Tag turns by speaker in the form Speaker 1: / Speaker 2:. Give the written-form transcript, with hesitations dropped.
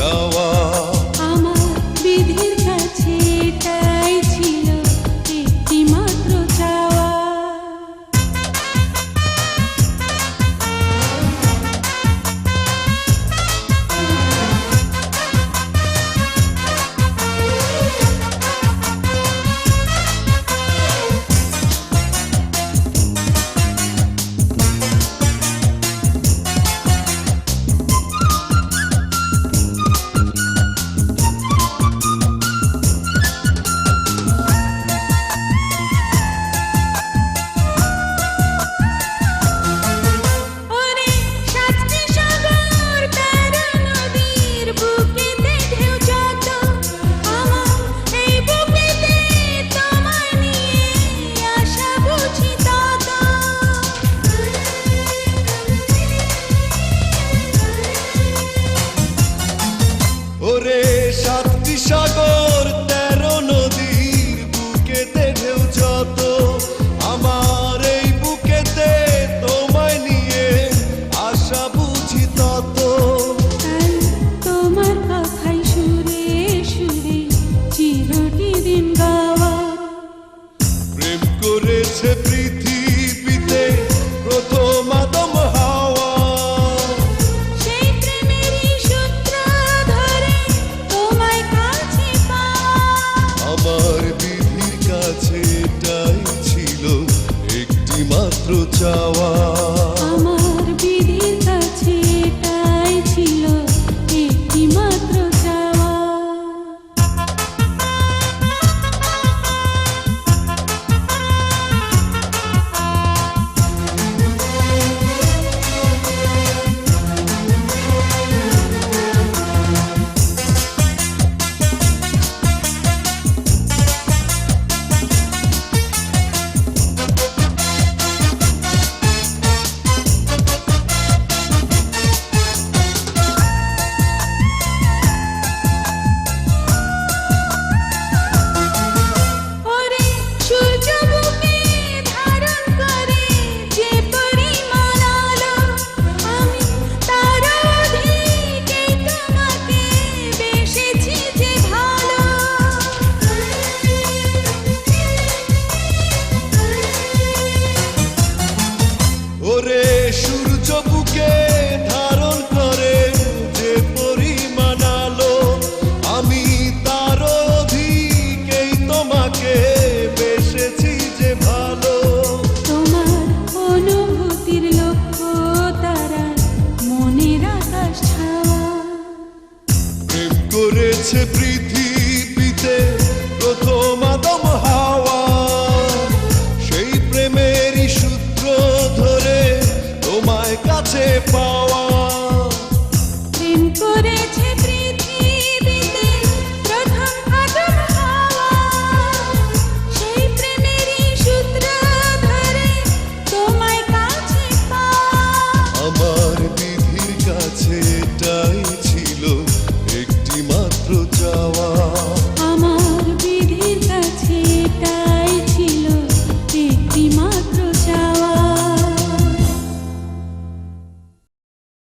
Speaker 1: চাওয়া।
Speaker 2: আমার বিধির কাছে এটাই ছিল একটি মাত্র চাওয়া।
Speaker 1: ওরে সাতটি সাগর 13 নদীর বুকেতে ঢেউ যত, আমার এই বুকেতে তোমায় নিয়ে আশা বুঝি তত।
Speaker 2: তোমার কথাই সুরে সুরে চিরটি দিন গাওয়া।
Speaker 1: প্রেম করেছে পৃথিবীতে প্রথম আদম হাওয়া।
Speaker 2: সেই প্রেমেরই সূত্র ধরে তোমায় কাছে পাওয়া।
Speaker 1: আমার বিধির কাছে এটাই ছিল একটি মাত্র চাওয়া।
Speaker 2: আমার বিধির কাছে এটাই ছিল একটি মাত্র চাওয়া। ওরে সূর্য বুকে ধারণ করে যে পরিমাণ আলো, আমি তার অধিকেই তোমাকে বেসেছি যে ভালো।
Speaker 1: ওরে সূর্য বুকে ধারণ করে যে পরিমাণ আলো, আমি তার অধিকেই তোমাকে বেসেছি যে ভালো।
Speaker 2: তোমার অনুভূতির লক্ষ্য তারা মনের আকাশ ছাওয়া।
Speaker 1: প্রেম করেছে পৃথিবীতে প্রথম আদম হাওয়া। সেই প্রেমেরই সূত্র ধরে তোমায় কাছে পাওয়া।
Speaker 2: প্রেম করেছে